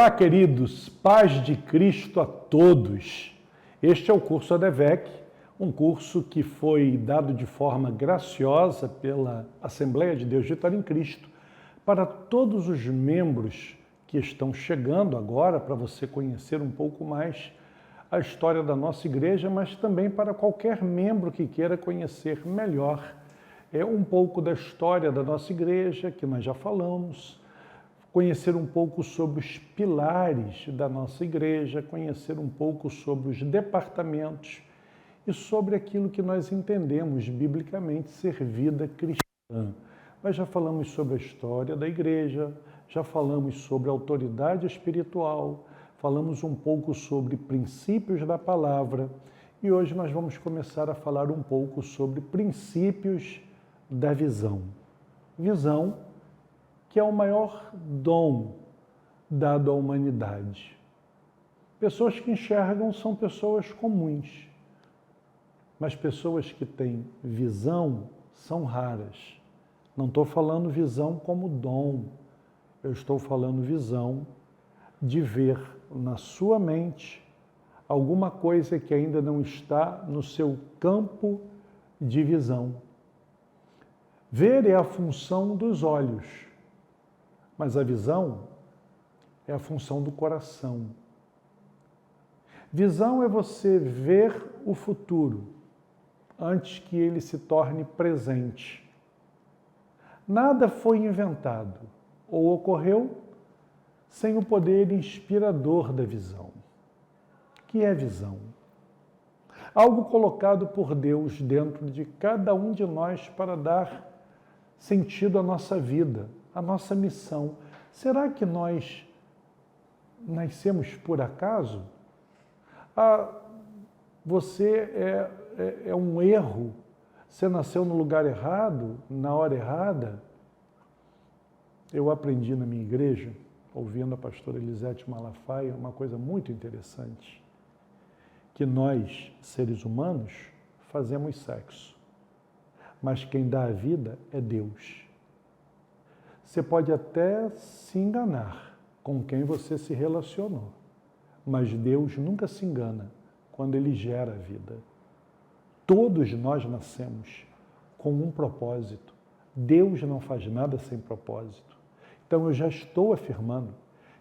Olá, queridos, paz de Cristo a todos. Este é o curso ADVEC, um curso que foi dado de forma graciosa pela Assembleia de Deus de Vitória em Cristo para todos os membros que estão chegando agora, para você conhecer um pouco mais a história da nossa igreja, mas também para qualquer membro que queira conhecer melhor um pouco da história da nossa igreja, que nós já falamos, conhecer um pouco sobre os pilares da nossa igreja, conhecer um pouco sobre os departamentos e sobre aquilo que nós entendemos biblicamente ser vida cristã. Nós já falamos sobre a história da igreja, já falamos sobre a autoridade espiritual, falamos um pouco sobre princípios da palavra e hoje nós vamos começar a falar um pouco sobre princípios da visão. Visão que é o maior dom dado à humanidade. Pessoas que enxergam são pessoas comuns, mas pessoas que têm visão são raras. Não estou falando visão como dom, eu estou falando visão de ver na sua mente alguma coisa que ainda não está no seu campo de visão. Ver é a função dos olhos, mas a visão é a função do coração. Visão é você ver o futuro antes que ele se torne presente. Nada foi inventado ou ocorreu sem o poder inspirador da visão. O que é visão? Algo colocado por Deus dentro de cada um de nós para dar sentido à nossa vida, à nossa missão. Será que nós nascemos por acaso? Você é um erro? Você nasceu no lugar errado, na hora errada? Eu aprendi na minha igreja, ouvindo a pastora Elisete Malafaia, uma coisa muito interessante, que nós, seres humanos, fazemos sexo, mas quem dá a vida é Deus. Você pode até se enganar com quem você se relacionou, mas Deus nunca se engana quando Ele gera a vida. Todos nós nascemos com um propósito. Deus não faz nada sem propósito. Então eu já estou afirmando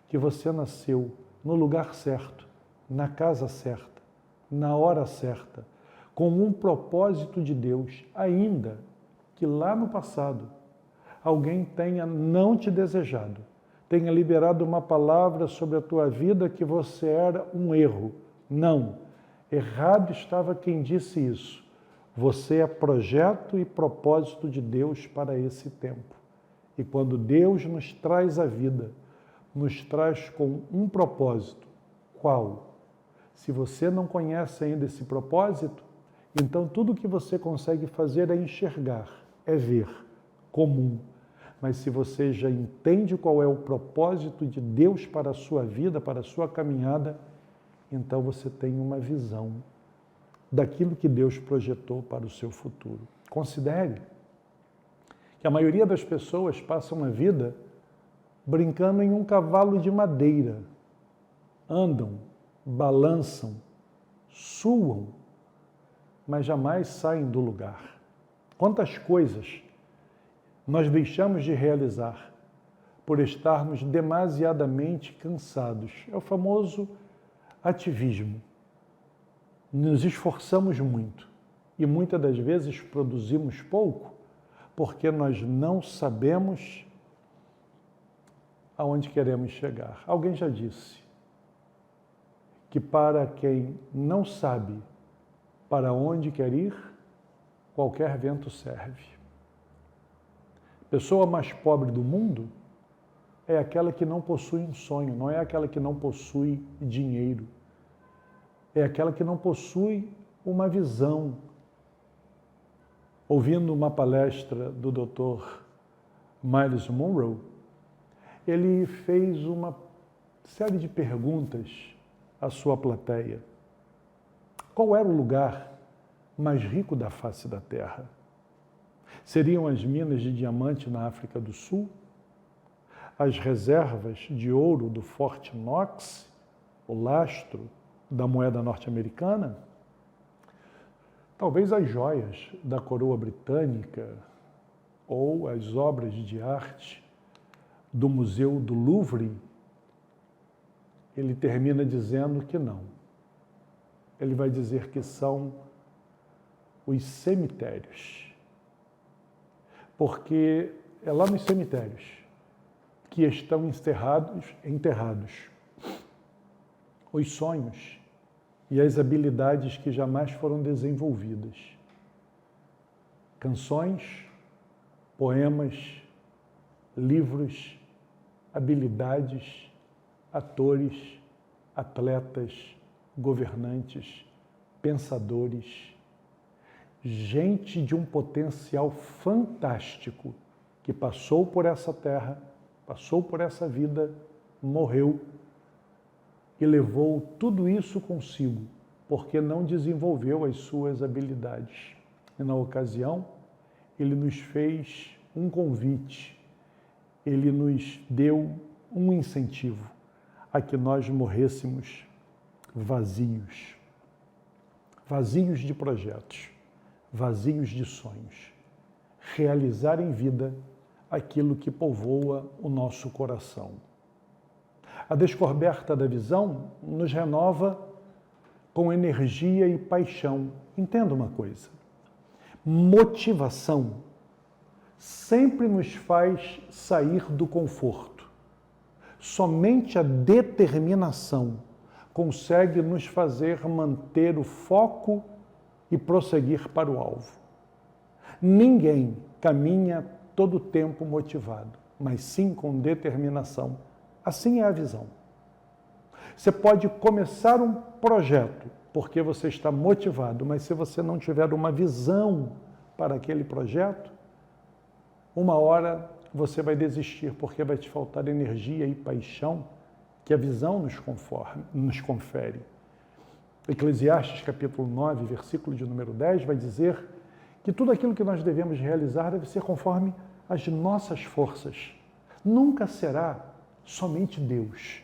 que você nasceu no lugar certo, na casa certa, na hora certa, com um propósito de Deus, ainda que lá no passado alguém tenha não te desejado, tenha liberado uma palavra sobre a tua vida que você era um erro. Não, errado estava quem disse isso. Você é projeto e propósito de Deus para esse tempo. E quando Deus nos traz a vida, nos traz com um propósito. Qual? Se você não conhece ainda esse propósito, então tudo que você consegue fazer é enxergar, é ver, comum. Mas se você já entende qual é o propósito de Deus para a sua vida, para a sua caminhada, então você tem uma visão daquilo que Deus projetou para o seu futuro. Considere que a maioria das pessoas passam a vida brincando em um cavalo de madeira. Andam, balançam, suam, mas jamais saem do lugar. Quantas coisas nós deixamos de realizar por estarmos demasiadamente cansados. É o famoso ativismo. Nos esforçamos muito e muitas das vezes produzimos pouco porque nós não sabemos aonde queremos chegar. Alguém já disse que para quem não sabe para onde quer ir, qualquer vento serve. A pessoa mais pobre do mundo é aquela que não possui um sonho, não é aquela que não possui dinheiro. É aquela que não possui uma visão. Ouvindo uma palestra do Dr. Myles Munroe, ele fez uma série de perguntas à sua plateia. Qual era o lugar mais rico da face da Terra? Seriam as minas de diamante na África do Sul? as reservas de ouro do Fort Knox, o lastro da moeda norte-americana, talvez as joias da coroa britânica ou as obras de arte do Museu do Louvre, ele termina dizendo que não. Ele vai dizer que são os cemitérios. Porque é lá nos cemitérios que estão enterrados os sonhos e as habilidades que jamais foram desenvolvidas. Canções, poemas, livros, habilidades, atores, atletas, governantes, pensadores, gente de um potencial fantástico que passou por essa terra, passou por essa vida, morreu e levou tudo isso consigo, porque não desenvolveu as suas habilidades. E na ocasião, ele nos fez um convite, ele nos deu um incentivo a que nós morrêssemos vazios, vazios de projetos, vazios de sonhos, realizar em vida aquilo que povoa o nosso coração. A descoberta da visão nos renova com energia e paixão. Entenda uma coisa, motivação sempre nos faz sair do conforto. Somente a determinação consegue nos fazer manter o foco e prosseguir para o alvo. Ninguém caminha todo o tempo motivado, mas sim com determinação. Assim é a visão. Você pode começar um projeto porque você está motivado, mas se você não tiver uma visão para aquele projeto, uma hora você vai desistir porque vai te faltar energia e paixão que a visão nos confere. Eclesiastes capítulo 9, versículo de número 10, vai dizer que tudo aquilo que nós devemos realizar deve ser conforme as nossas forças. Nunca será somente Deus.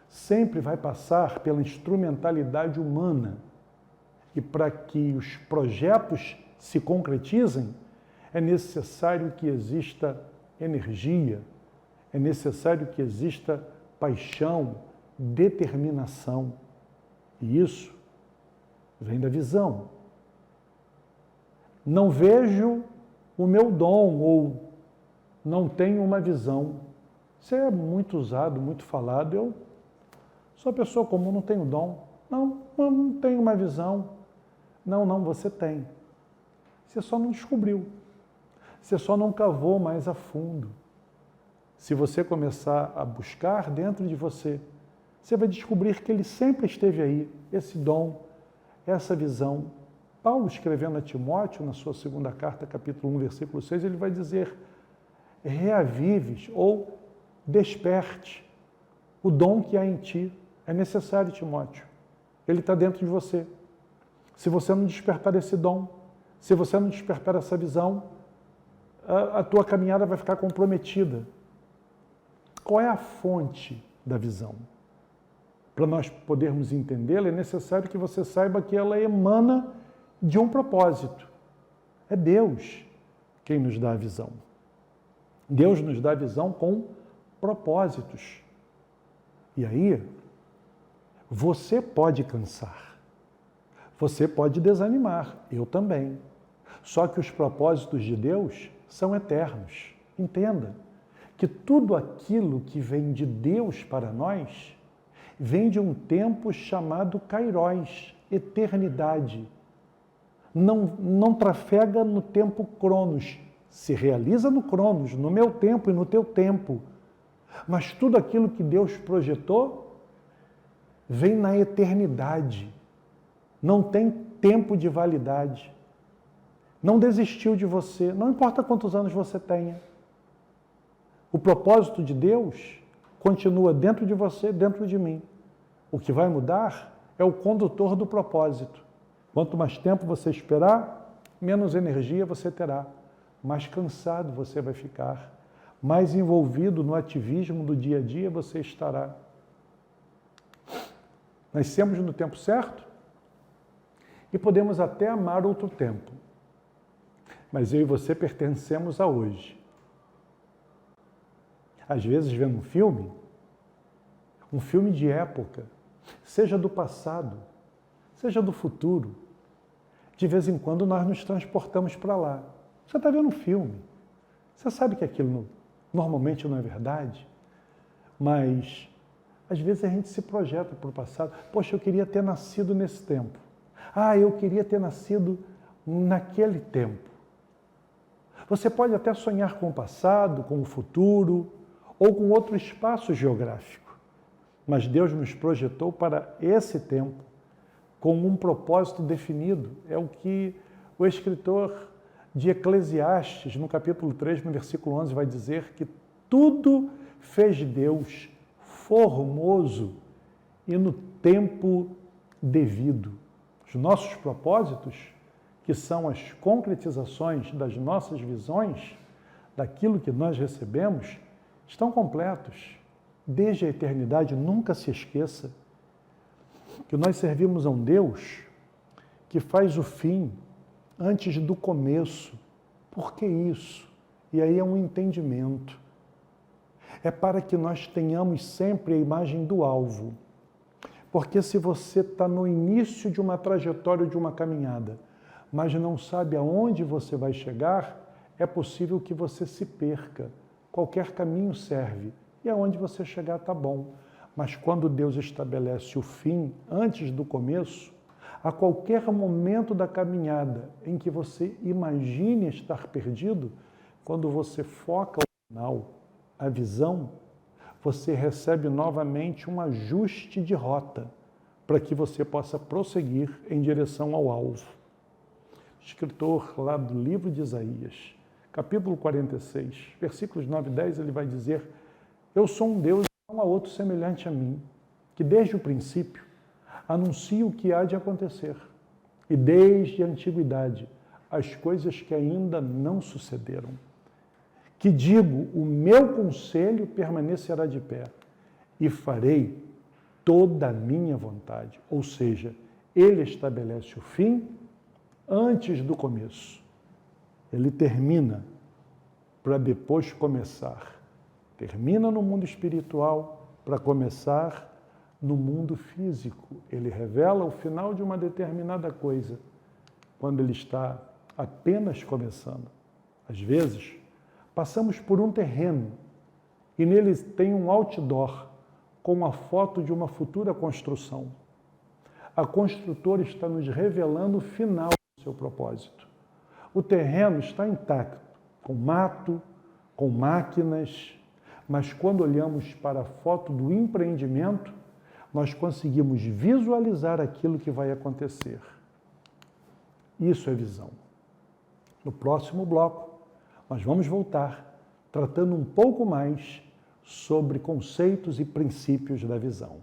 Sempre vai passar pela instrumentalidade humana. E para que os projetos se concretizem, é necessário que exista energia, é necessário que exista paixão, determinação. E isso vem da visão. Não vejo o meu dom ou não tenho uma visão. Isso é muito usado, muito falado. Eu sou pessoa comum, não tenho dom. Não tenho uma visão. Não, você tem. Você só não descobriu. Você só não cavou mais a fundo. Se você começar a buscar dentro de você, você vai descobrir que ele sempre esteve aí, esse dom, essa visão. Paulo, escrevendo a Timóteo, na sua segunda carta, capítulo 1, versículo 6, ele vai dizer: reavives ou desperte o dom que há em ti. É necessário, Timóteo. Ele está dentro de você. Se você não despertar esse dom, se você não despertar essa visão, a tua caminhada vai ficar comprometida. Qual é a fonte da visão? Para nós podermos entendê-la, é necessário que você saiba que ela emana de um propósito. É Deus quem nos dá a visão. Deus nos dá a visão com propósitos. E aí, você pode cansar, você pode desanimar, eu também. Só que os propósitos de Deus são eternos. Entenda que tudo aquilo que vem de Deus para nós vem de um tempo chamado Kairos, eternidade. Não trafega no tempo Cronos, se realiza no Cronos, no meu tempo e no teu tempo. Mas tudo aquilo que Deus projetou vem na eternidade. Não tem tempo de validade. Não desistiu de você, não importa quantos anos você tenha. O propósito de Deus continua dentro de você, dentro de mim. O que vai mudar é o condutor do propósito. Quanto mais tempo você esperar, menos energia você terá. Mais cansado você vai ficar. mais envolvido no ativismo do dia a dia você estará. Nascemos no tempo certo e podemos até amar outro tempo. Mas eu e você pertencemos a hoje. Às vezes vendo um filme de época, seja do passado, seja do futuro, de vez em quando nós nos transportamos para lá. Você está vendo um filme, você sabe que aquilo normalmente não é verdade, mas às vezes a gente se projeta para o passado. Poxa, eu queria ter nascido nesse tempo. Ah, eu queria ter nascido naquele tempo. Você pode até sonhar com o passado, com o futuro, ou com outro espaço geográfico. Mas Deus nos projetou para esse tempo, com um propósito definido. É o que o escritor de Eclesiastes, no capítulo 3, no versículo 11, vai dizer que tudo fez Deus formoso e no tempo devido. Os nossos propósitos, que são as concretizações das nossas visões, daquilo que nós recebemos, estão completos. Desde a eternidade, nunca se esqueça que nós servimos a um Deus que faz o fim antes do começo. Por que isso? E aí é um entendimento. É para que nós tenhamos sempre a imagem do alvo. Porque se você está no início de uma trajetória, de uma caminhada, mas não sabe aonde você vai chegar, é possível que você se perca. Qualquer caminho serve. E aonde você chegar está bom. Mas quando Deus estabelece o fim antes do começo, a qualquer momento da caminhada em que você imagine estar perdido, quando você foca o final, a visão, você recebe novamente um ajuste de rota para que você possa prosseguir em direção ao alvo. O escritor lá do livro de Isaías, capítulo 46, versículos 9 e 10, ele vai dizer: eu sou um Deus e não há outro semelhante a mim, que desde o princípio anuncio o que há de acontecer, e desde a antiguidade as coisas que ainda não sucederam. Que digo, o meu conselho permanecerá de pé, e farei toda a minha vontade. Ou seja, ele estabelece o fim antes do começo. Ele termina para depois começar. Termina no mundo espiritual para começar no mundo físico. Ele revela o final de uma determinada coisa quando ele está apenas começando. Às vezes, passamos por um terreno e nele tem um outdoor com a foto de uma futura construção. A construtora está nos revelando o final do seu propósito. O terreno está intacto, com mato, com máquinas, mas quando olhamos para a foto do empreendimento, nós conseguimos visualizar aquilo que vai acontecer. Isso é visão. No próximo bloco, nós vamos voltar tratando um pouco mais sobre conceitos e princípios da visão.